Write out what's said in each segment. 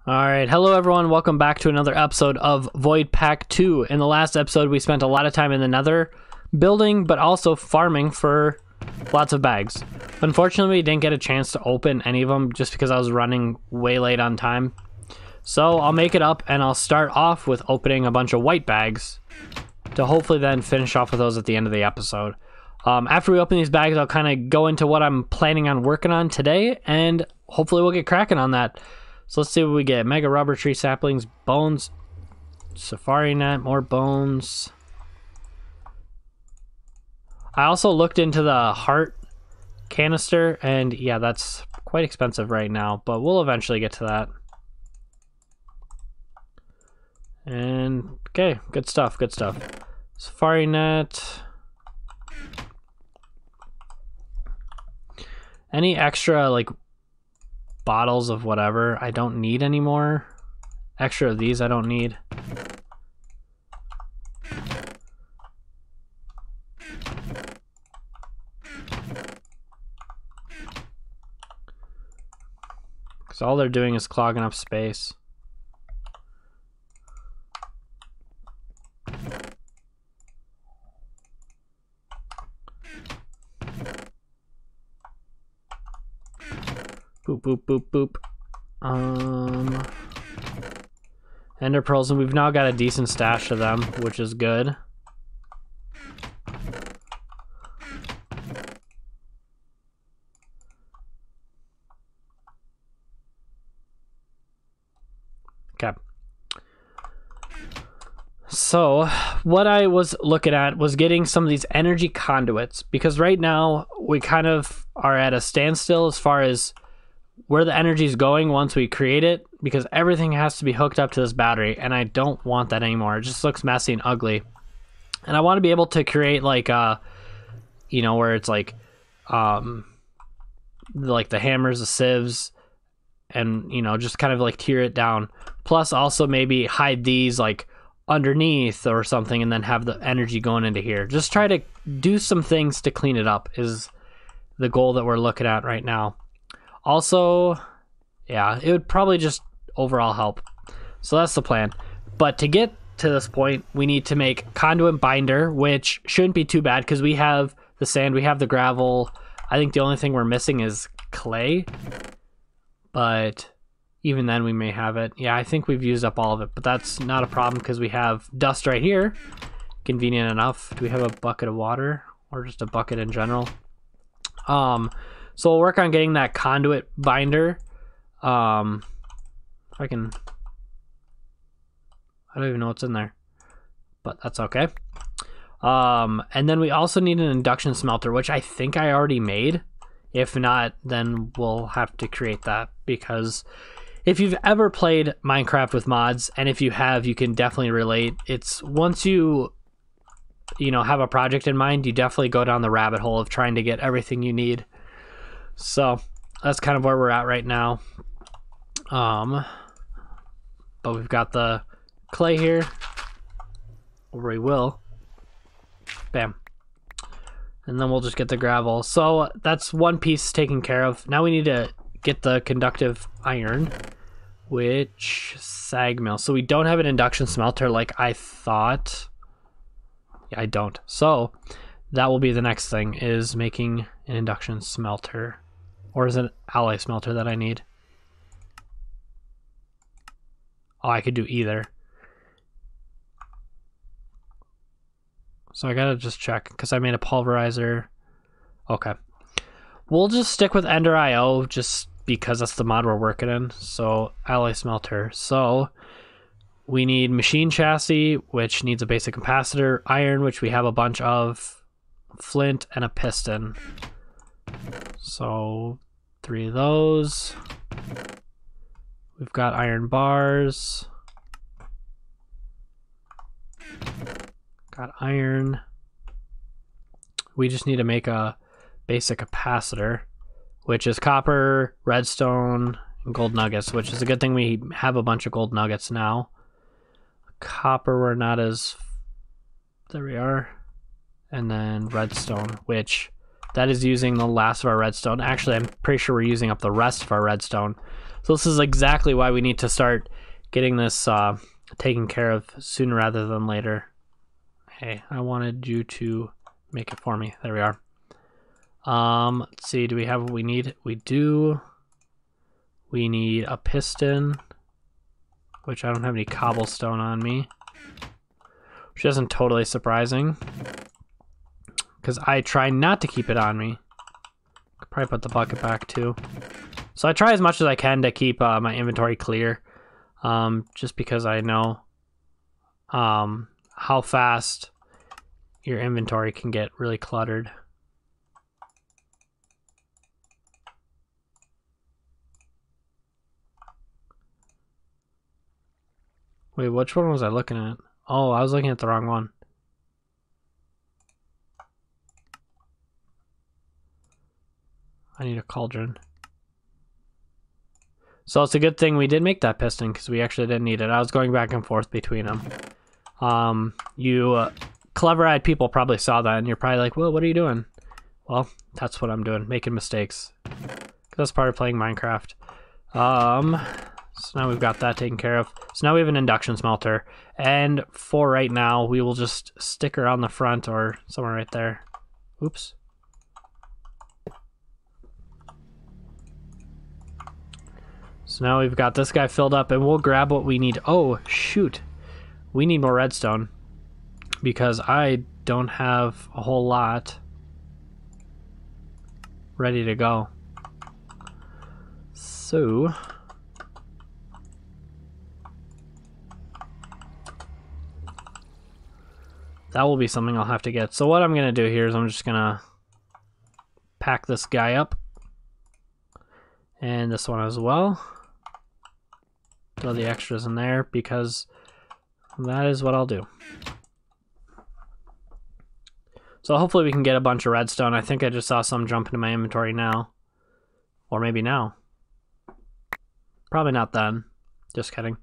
Alright, hello everyone, welcome back to another episode of Void Pack 2. In the last episode, we spent a lot of time in the nether building, but also farming for lots of bags. Unfortunately, we didn't get a chance to open any of them just because I was running way late on time. So I'll make it up and I'll start off with opening a bunch of white bags to hopefully then finish off with those at the end of the episode. After we open these bags, I'll kind of go into what I'm planning on working on today, and hopefully we'll get cracking on that. So let's see what we get. Mega rubber tree saplings, bones, safari net, more bones. I also looked into the heart canister, and yeah, that's quite expensive right now, but we'll eventually get to that. And okay, good stuff, good stuff. Safari net. Any extra like bottles of whatever I don't need anymore. Extra of these I don't need. Because all they're doing is clogging up space. Boop, boop, boop, boop. Ender pearls, and we've now got a decent stash of them, which is good. Okay. So, what I was looking at was getting some of these energy conduits, because right now we kind of are at a standstill as far as where the energy is going once we create it, because everything has to be hooked up to this battery, and I don't want that anymore. It just looks messy and ugly. And I want to be able to create like you know, where it's like the hammers, the sieves, and you know, just kind of like tier it down. Plus also maybe hide these like underneath or something, and then have the energy going into here. Just try to do some things to clean it up is the goal that we're looking at right now. Also, yeah, it would probably just overall help. So that's the plan. But to get to this point, we need to make conduit binder, which shouldn't be too bad because we have the sand, we have the gravel. I think the only thing we're missing is clay. But even then we may have it. Yeah, I think we've used up all of it, but that's not a problem because we have dust right here. Convenient enough. Do we have a bucket of water or just a bucket in general? So we'll work on getting that conduit binder. If I can, I don't even know what's in there, but that's okay. And then we also need an induction smelter, which I think I already made. If not, then we'll have to create that, because if you've ever played Minecraft with mods, and if you have, you can definitely relate. It's once you know, have a project in mind, you definitely go down the rabbit hole of trying to get everything you need. So that's kind of where we're at right now. But we've got the clay here, or we will. Bam. And then we'll just get the gravel. So that's one piece taken care of. Now we need to get the conductive iron, which sag mill. So we don't have an induction smelter like I thought. Yeah, I don't. So that will be the next thing, is making an induction smelter. Or is it an alloy smelter that I need? Oh, I could do either. So I gotta just check, because I made a pulverizer. Okay. We'll just stick with Ender IO, just because that's the mod we're working in. So, alloy smelter. So, we need machine chassis, which needs a basic capacitor, iron, which we have a bunch of, flint, and a piston. So, 3 of those. We've got iron bars. Got iron. We just need to make a basic capacitor, which is copper, redstone, and gold nuggets, which is a good thing we have a bunch of gold nuggets now. Copper, we're not as... There we are. And then redstone, which that is using the last of our redstone. Actually, I'm pretty sure we're using up the rest of our redstone. So this is exactly why we need to start getting this taken care of sooner rather than later. Hey, I wanted you to make it for me. There we are. Let's see, do we have what we need? We do. We need a piston, which I don't have any cobblestone on me, which isn't totally surprising because I try not to keep it on me. Could probably put the bucket back too. So I try as much as I can to keep my inventory clear, just because I know how fast your inventory can get really cluttered. Wait, which one was I looking at? Oh, I was looking at the wrong one. I need a cauldron. So it's a good thing we did make that piston because we actually didn't need it. I was going back and forth between them. You clever-eyed people probably saw that and you're probably like, well, what are you doing? Well, that's what I'm doing, making mistakes. That's part of playing Minecraft. So now we've got that taken care of. So now we have an induction smelter. And for right now, we will just stick her on the front or somewhere right there. Oops. So now we've got this guy filled up and we'll grab what we need. Oh, shoot. We need more redstone because I don't have a whole lot ready to go. So that will be something I'll have to get. So what I'm going to do here is I'm just going to pack this guy up. And this one as well. Throw the extras in there because that is what I'll do. So hopefully we can get a bunch of redstone. I think I just saw some jump into my inventory now. Or maybe now. Probably not then. Just kidding.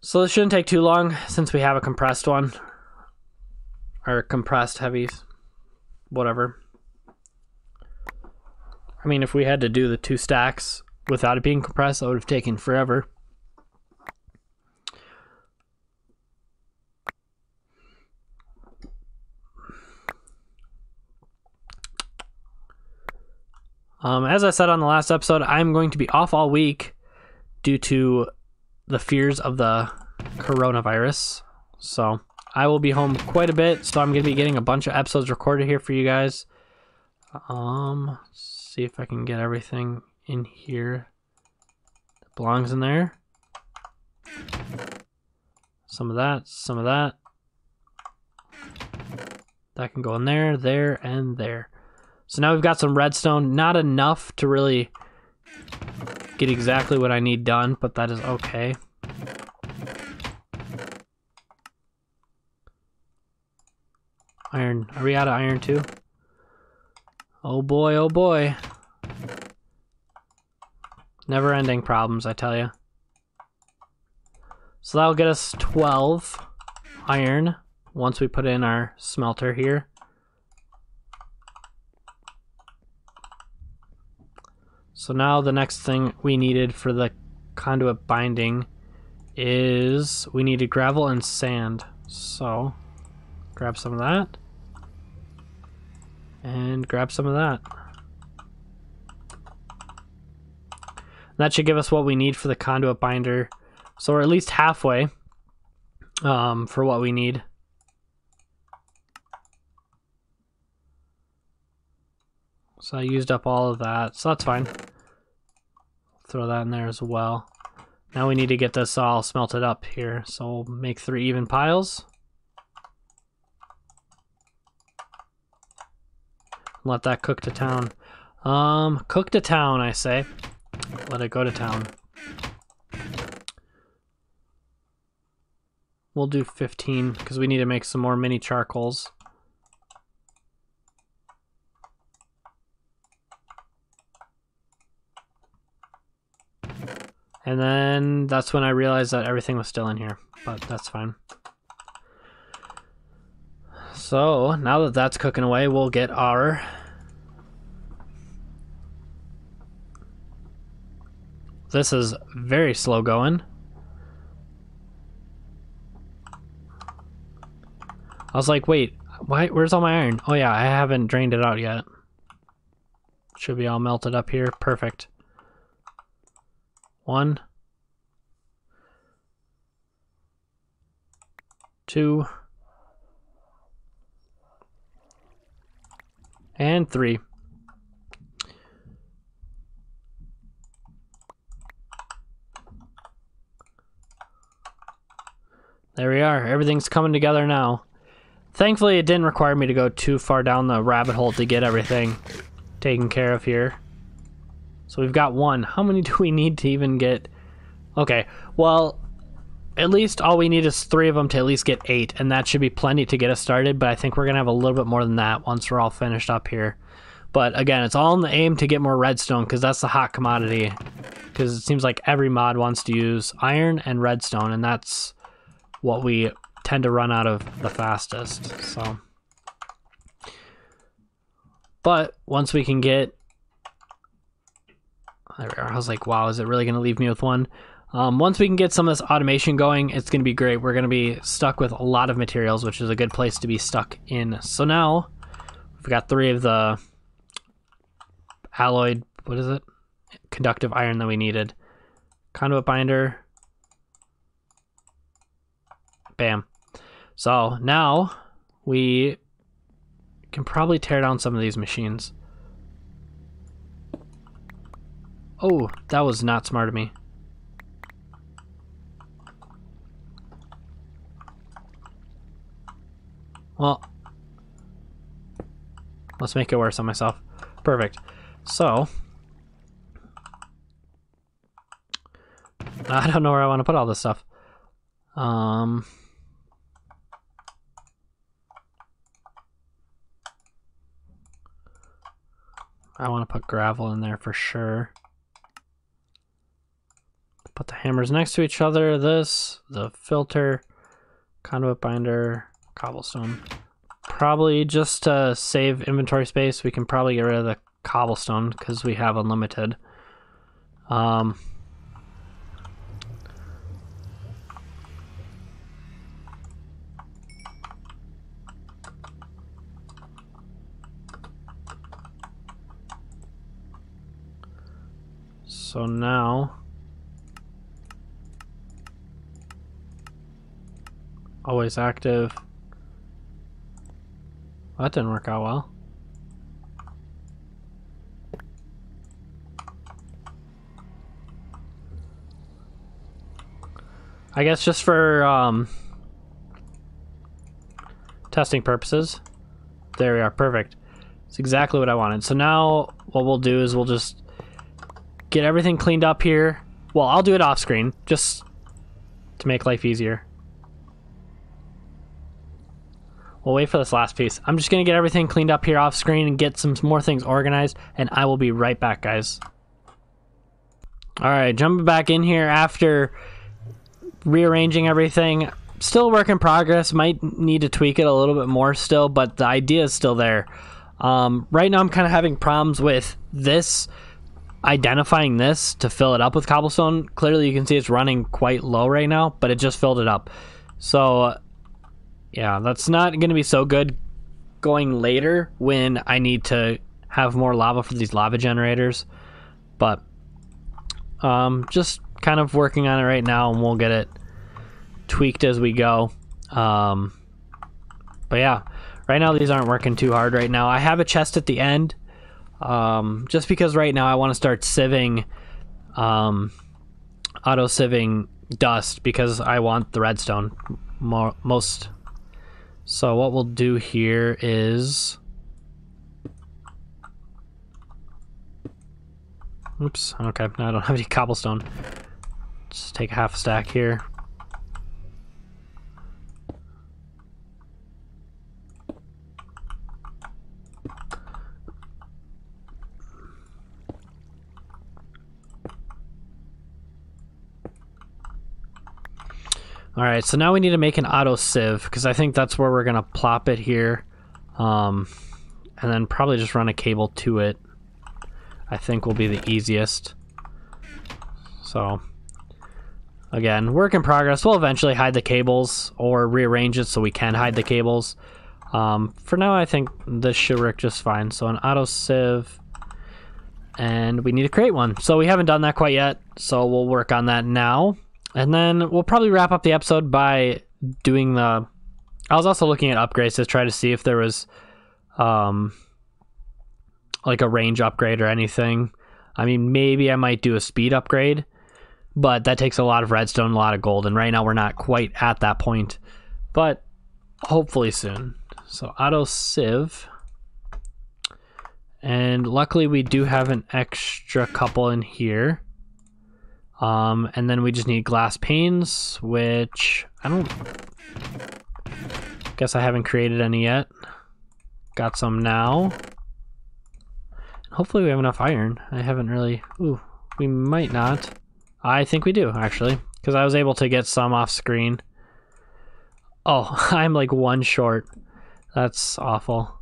So this shouldn't take too long since we have a compressed one. Or compressed heavies. Whatever. I mean, if we had to do the 2 stacks without it being compressed, that would have taken forever. As I said on the last episode, I'm going to be off all week due to the fears of the coronavirus. So I will be home quite a bit, so I'm going to be getting a bunch of episodes recorded here for you guys. See if I can get everything in here that belongs in there. Some of that, some of that. That can go in there, there, and there. So now we've got some redstone. Not enough to really get exactly what I need done, but that is okay. Iron. Are we out of iron too? Oh boy, oh boy. Never-ending problems, I tell you. So that'll get us 12 iron once we put in our smelter here. So now the next thing we needed for the conduit binding is we needed gravel and sand. So grab some of that. And grab some of that. That should give us what we need for the conduit binder. So we're at least halfway for what we need. So I used up all of that, so that's fine. Throw that in there as well. Now we need to get this all smelted up here. So we'll make 3 even piles. Let that cook to town. Cook to town, I say. Let it go to town. We'll do 15 because we need to make some more mini charcoals. And then that's when I realized that everything was still in here, but that's fine. So now that that's cooking away, we'll get our this is very slow going. I was like, wait, where's all my iron? Oh yeah, I haven't drained it out yet. Should be all melted up here. Perfect. 1, 2, and 3. There we are. Everything's coming together now. Thankfully, it didn't require me to go too far down the rabbit hole to get everything taken care of here. So we've got 1. How many do we need to even get? Okay, well, at least all we need is 3 of them to at least get 8, and that should be plenty to get us started, but I think we're going to have a little bit more than that once we're all finished up here. But again, it's all in the aim to get more redstone, because that's the hot commodity. Because it seems like every mod wants to use iron and redstone, and that's what we tend to run out of the fastest. So, but once we can get, there we are. I was like, wow, is it really going to leave me with 1? Once we can get some of this automation going, it's going to be great. We're going to be stuck with a lot of materials, which is a good place to be stuck in. So now we've got 3 of the alloyed, what is it? Conductive iron that we needed. Conduit binder. Bam. So now we can probably tear down some of these machines. Oh, that was not smart of me. Well, let's make it worse on myself. Perfect. So, I don't know where I want to put all this stuff. I want to put gravel in there for sure. Put the hammers next to each other. This, the filter, conduit binder, cobblestone. Probably just to save inventory space, we can probably get rid of the cobblestone because we have unlimited. So now, always active. Well, that didn't work out well. I guess just for testing purposes. There we are, perfect. It's exactly what I wanted. So now what we'll do is we'll just get everything cleaned up here. Well, I'll do it off screen, just to make life easier. We'll wait for this last piece. I'm just gonna get everything cleaned up here off screen and get some more things organized, and I will be right back, guys. Alright, jumping back in here after rearranging everything. Still a work in progress, might need to tweak it a little bit more still, but the idea is still there. Right now I'm kind of having problems with this, identifying this to fill it up with cobblestone. Clearly you can see it's running quite low right now, but it just filled it up. So yeah, that's not going to be so good going later when I need to have more lava for these lava generators. But just kind of working on it right now, and we'll get it tweaked as we go. But yeah, right now these aren't working too hard right now. I have a chest at the end, just because right now I want to start sieving, auto sieving dust, because I want the redstone most. So what we'll do here is, oops, okay, no, I don't have any cobblestone. Just take a half stack here. All right, so now we need to make an auto sieve, because I think that's where we're gonna plop it here, and then probably just run a cable to it. I think will be the easiest. So again, work in progress. We'll eventually hide the cables or rearrange it so we can hide the cables. For now, I think this should work just fine. So an auto sieve, and we need to create one. So we haven't done that quite yet, so we'll work on that now. And then we'll probably wrap up the episode by doing the... I was also looking at upgrades to try to see if there was like a range upgrade or anything. I mean, maybe I might do a speed upgrade, but that takes a lot of redstone, a lot of gold, and right now we're not quite at that point, but hopefully soon. So auto sieve, and luckily we do have an extra couple in here, and then we just need glass panes, which I don't guess I haven't created any yet. Got some now. Hopefully we have enough iron. I haven't really... Ooh, we might not. I think we do, actually, because I was able to get some off screen. Oh, I'm like one short. That's awful.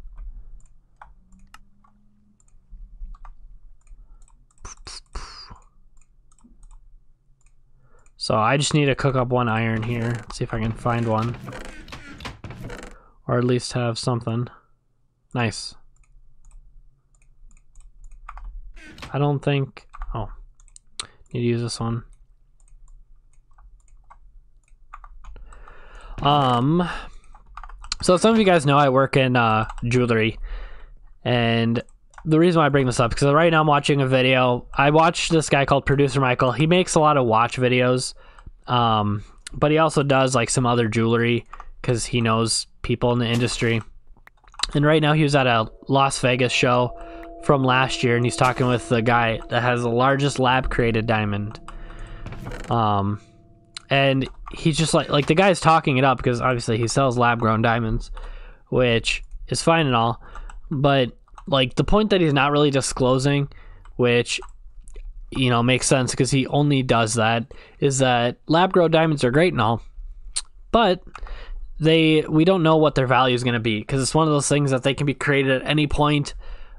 So I just need to cook up one iron here. Let's see if I can find one. Or at least have something. Nice. I don't think... Oh. Need to use this one. So some of you guys know I work in jewelry. And the reason why I bring this up, because right now I'm watching a video. I watch this guy called Producer Michael. He makes a lot of watch videos. But he also does like some other jewelry because he knows people in the industry. And right now he was at a Las Vegas show from last year, and he's talking with the guy that has the largest lab created diamond. And he's just like the guy's talking it up because obviously he sells lab grown diamonds, which is fine and all, but like the point that he's not really disclosing, which, you know, makes sense because he only does that, is that lab grown diamonds are great and all, but we don't know what their value is going to be because it's one of those things that they can be created at any point.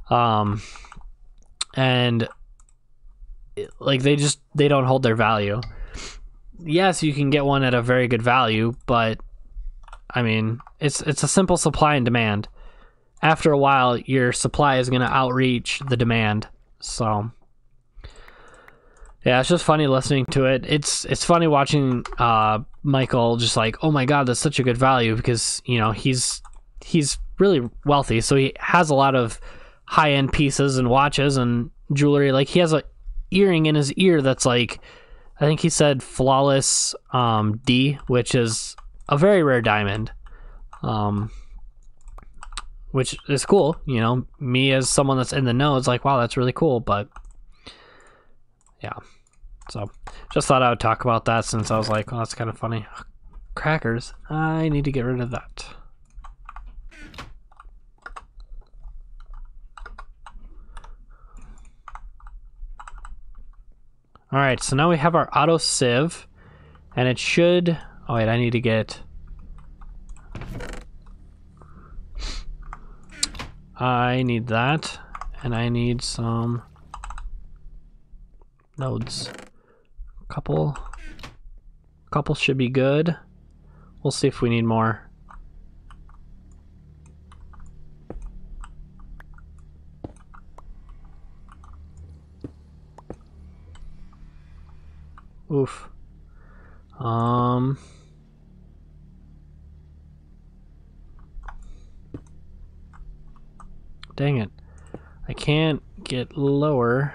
And like they don't hold their value. Yes, you can get one at a very good value, but I mean, it's a simple supply and demand. After a while, your supply is going to outreach the demand. So yeah, it's just funny listening to it. It's funny watching Michael just like, oh my god, that's such a good value, because, you know, he's really wealthy, so he has a lot of high-end pieces and watches and jewelry. Like, he has a earring in his ear that's like, I think he said flawless D, which is a very rare diamond, which is cool. You know, me as someone that's in the know, it's like, wow, that's really cool. But yeah, so just thought I would talk about that since I was like, oh, that's kind of funny. Crackers, I need to get rid of that. All right, so now we have our auto sieve, and it should... Oh wait, I need to get... I need that, and I need some nodes. Couple should be good. We'll see if we need more. Oof. Dang it. I can't get lower.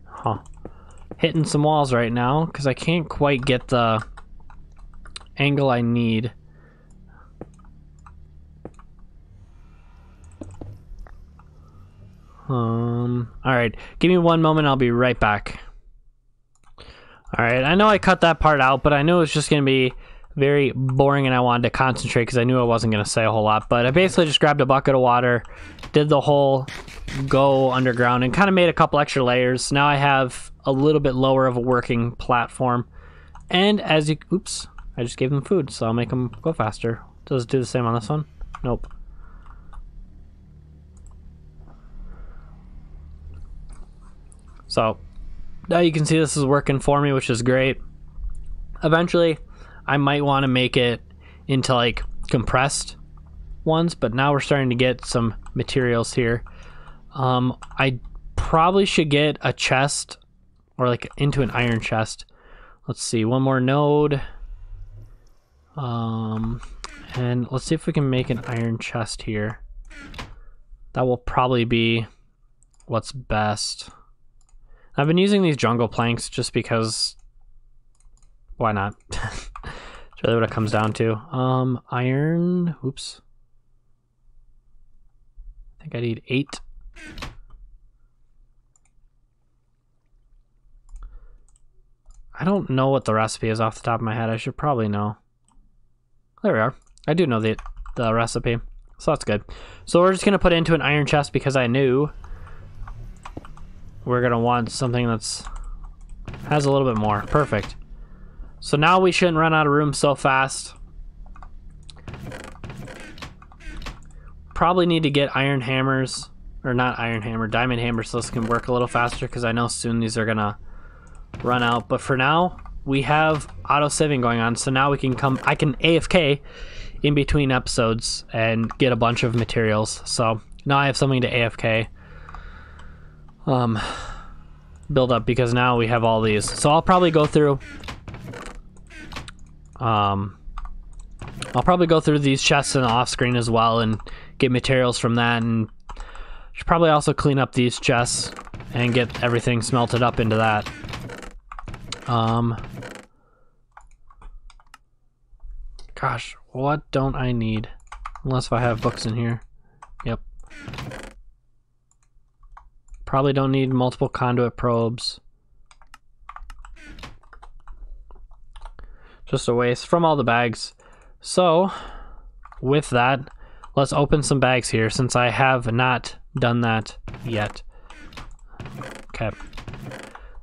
Huh. Hitting some walls right now because I can't quite get the angle I need. Alright, give me one moment, I'll be right back. Alright, I know I cut that part out, but I knew it was just going to be very boring and I wanted to concentrate because I knew I wasn't going to say a whole lot. But I basically just grabbed a bucket of water, did the whole go underground, and kind of made a couple extra layers. Now I have a little bit lower of a working platform. And as you... Oops, I just gave them food, so I'll make them go faster. Does it do the same on this one? Nope. So now you can see this is working for me, which is great. Eventually, I might want to make it into like compressed ones, but now we're starting to get some materials here. I probably should get a chest or like into an iron chest. Let's see, one more node. And let's see if we can make an iron chest here. That will probably be what's best. I've been using these jungle planks just because why not? That's really what it comes down to. Iron, oops. I think I need 8. I don't know what the recipe is off the top of my head. I should probably know. There we are. I do know the recipe, so that's good. So we're just gonna put it into an iron chest because I knew we're gonna want something that's has a little bit more. Perfect. So now we shouldn't run out of room so fast. Probably need to get iron hammers, or not iron hammer, diamond hammers, so this can work a little faster because I know soon these are gonna run out. But for now, we have auto saving going on, so now we can I can AFK in between episodes and get a bunch of materials. So now I have something to AFK build up because now we have all these. So I'll probably go through these chests in the off screen as well and get materials from that, and should probably also clean up these chests and get everything smelted up into that. Gosh, what don't I need? Unless if I have books in here. Yep. Probably don't need multiple conduit probes. Just a waste from all the bags. So, with that, let's open some bags here since I have not done that yet. Okay.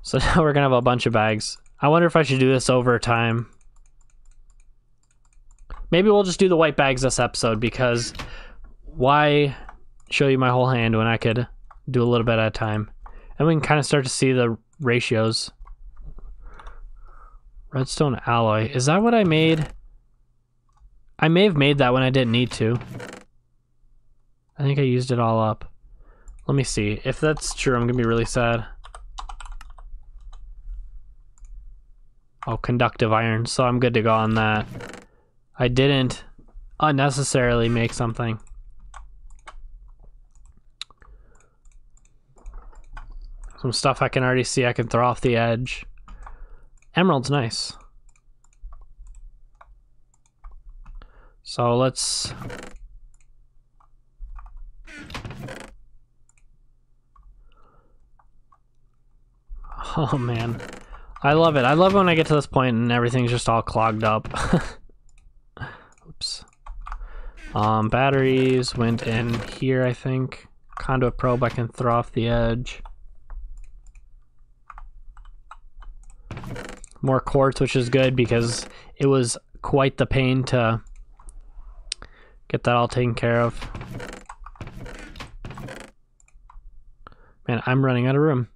So now we're gonna have a bunch of bags. I wonder if I should do this over time. Maybe we'll just do the white bags this episode because why show you my whole hand when I could do a little bit at a time? And we can kind of start to see the ratios. Redstone alloy. Is that what I made? I may have made that when I didn't need to. I think I used it all up. Let me see. If that's true, I'm gonna be really sad. Oh, conductive iron. So I'm good to go on that. I didn't unnecessarily make something. Some stuff I can already see I can throw off the edge. Emerald's nice. So let's... Oh man. I love it. I love when I get to this point and everything's just all clogged up. Oops. Batteries went in here, I think. Conduit probe I can throw off the edge. More quartz, which is good because it was quite the pain to get that all taken care of. Man, I'm running out of room.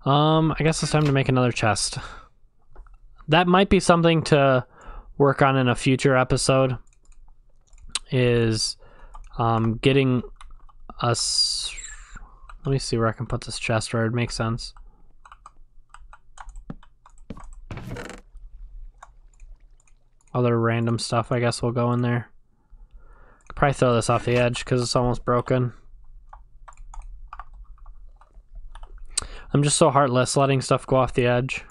I guess it's time to make another chest. That might be something to work on in a future episode, is getting us... Let me see where I can put this chest where it makes sense. Other random stuff I guess will go in there. Could probably throw this off the edge because it's almost broken. I'm just so heartless letting stuff go off the edge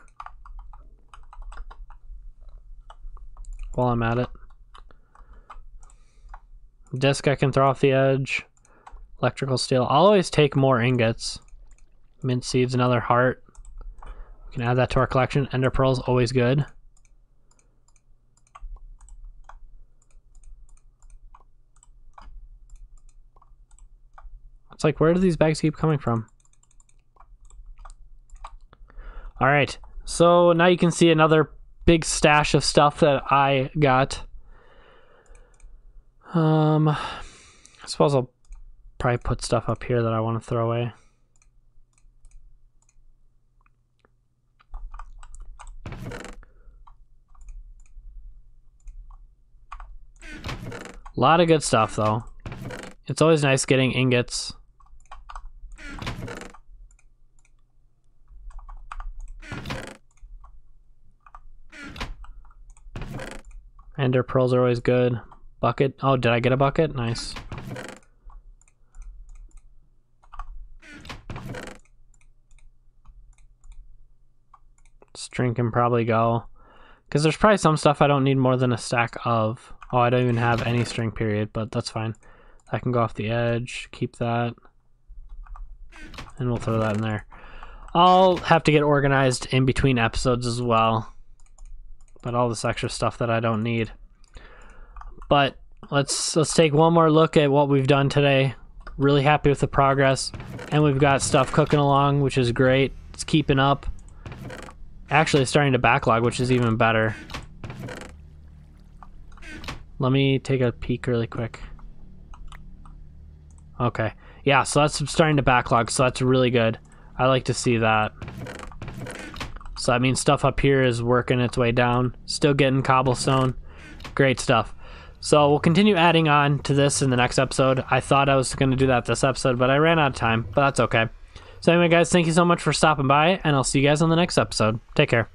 while I'm at it. Disc I can throw off the edge. Electrical steel. I'll always take more ingots. Mint seeds, another heart. We can add that to our collection. Ender pearls, always good. It's like, where do these bags keep coming from? All right, so now you can see another big stash of stuff that I got. I suppose I'll probably put stuff up here that I want to throw away. A lot of good stuff, though. It's always nice getting ingots. Ender pearls are always good. Bucket. Oh, did I get a bucket? Nice. String can probably go. Because there's probably some stuff I don't need more than a stack of. Oh, I don't even have any string, period, but that's fine. I can go off the edge. Keep that. And we'll throw that in there. I'll have to get organized in between episodes as well. But all this extra stuff that I don't need. But let's take one more look at what we've done today. Really happy with the progress. And we've got stuff cooking along, which is great. It's keeping up. Actually, it's starting to backlog, which is even better. Let me take a peek really quick. Okay. Yeah, so that's starting to backlog, so that's really good. I like to see that. So that means stuff up here is working its way down. Still getting cobblestone. Great stuff. So we'll continue adding on to this in the next episode. I thought I was going to do that this episode, but I ran out of time. But that's okay. So anyway, guys, thank you so much for stopping by, and I'll see you guys on the next episode. Take care.